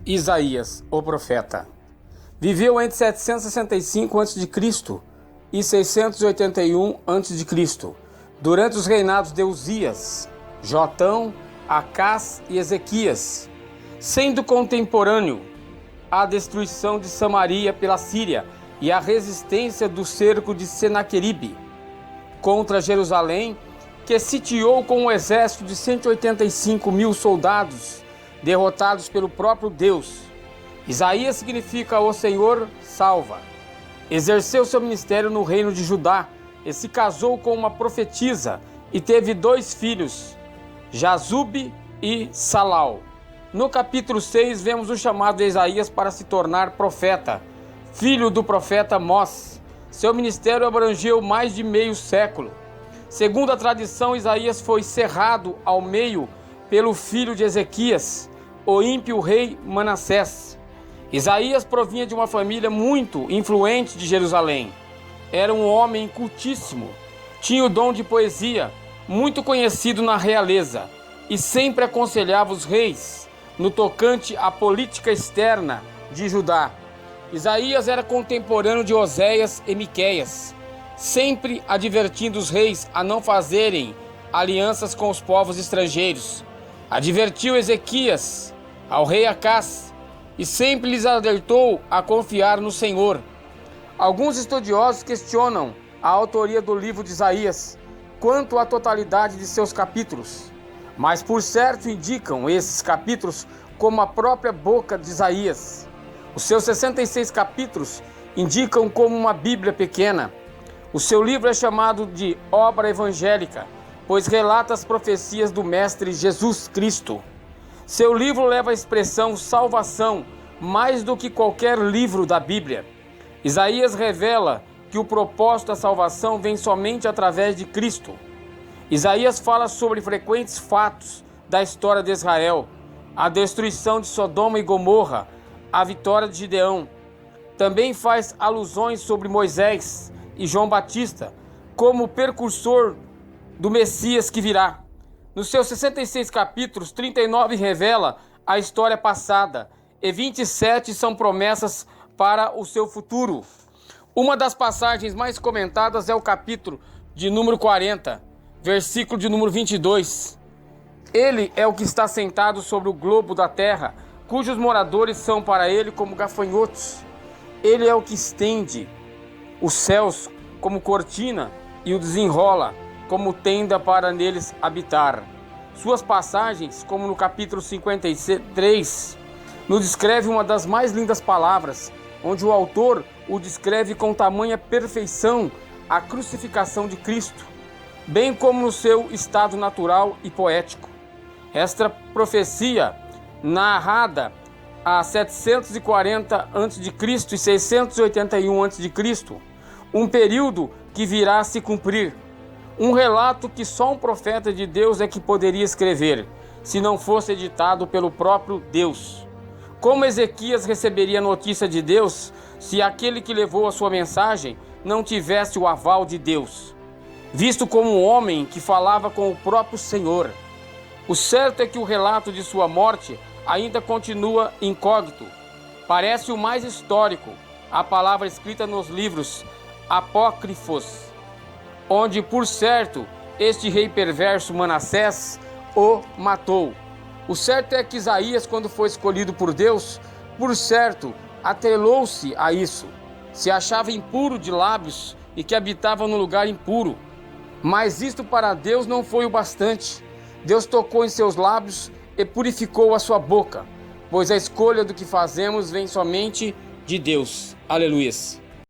Isaías, o profeta, viveu entre 765 a.C. e 681 a.C., durante os reinados de Uzias, Jotão, Acás e Ezequias, sendo contemporâneo à destruição de Samaria pela Síria e à resistência do cerco de Senaqueribe contra Jerusalém, que sitiou com um exército de 185 mil soldados, derrotados pelo próprio Deus. Isaías significa o Senhor salva. Exerceu seu ministério no reino de Judá e se casou com uma profetisa e teve 2 filhos, Jazube e Salau. No capítulo 6 vemos o chamado de Isaías para se tornar profeta, filho do profeta Amós. Seu ministério abrangeu mais de meio século. Segundo a tradição, Isaías foi cerrado ao meio pelo filho de Ezequias, o ímpio rei Manassés. Isaías provinha de uma família muito influente de Jerusalém. Era um homem cultíssimo, tinha o dom de poesia, muito conhecido na realeza, e sempre aconselhava os reis no tocante à política externa de Judá. Isaías era contemporâneo de Oséias e Miqueias, sempre advertindo os reis a não fazerem alianças com os povos estrangeiros. Advertiu Ezequias ao rei Acás e sempre lhes alertou a confiar no Senhor. Alguns estudiosos questionam a autoria do livro de Isaías quanto à totalidade de seus capítulos, mas por certo indicam esses capítulos como a própria boca de Isaías. Os seus 66 capítulos indicam como uma Bíblia pequena. O seu livro é chamado de obra evangélica, pois relata as profecias do Mestre Jesus Cristo. Seu livro leva a expressão salvação mais do que qualquer livro da Bíblia. Isaías revela que o propósito da salvação vem somente através de Cristo. Isaías fala sobre frequentes fatos da história de Israel, a destruição de Sodoma e Gomorra, a vitória de Gideão. Também faz alusões sobre Moisés e João Batista como precursor do Messias que virá. Nos seus 66 capítulos, 39 revela a história passada e 27 são promessas para o seu futuro. Uma das passagens mais comentadas é o capítulo de número 40, versículo de número 22. Ele é o que está sentado sobre o globo da terra, cujos moradores são para ele como gafanhotos. Ele é o que estende os céus como cortina e o desenrola como tenda para neles habitar. Suas passagens, como no capítulo 53, nos descreve uma das mais lindas palavras, onde o autor o descreve com tamanha perfeição a crucificação de Cristo, bem como no seu estado natural e poético. Esta profecia, narrada a 740 a.C. e 681 a.C., um período que virá a se cumprir. Um relato que só um profeta de Deus é que poderia escrever, se não fosse editado pelo próprio Deus. Como Ezequias receberia notícia de Deus se aquele que levou a sua mensagem não tivesse o aval de Deus, visto como um homem que falava com o próprio Senhor? O certo é que o relato de sua morte ainda continua incógnito. Parece o mais histórico a palavra escrita nos livros apócrifos, onde, por certo, este rei perverso Manassés o matou. O certo é que Isaías, quando foi escolhido por Deus, por certo, atrelou-se a isso. Se achava impuro de lábios e que habitava num lugar impuro. Mas isto para Deus não foi o bastante. Deus tocou em seus lábios e purificou a sua boca, pois a escolha do que fazemos vem somente de Deus. Aleluia.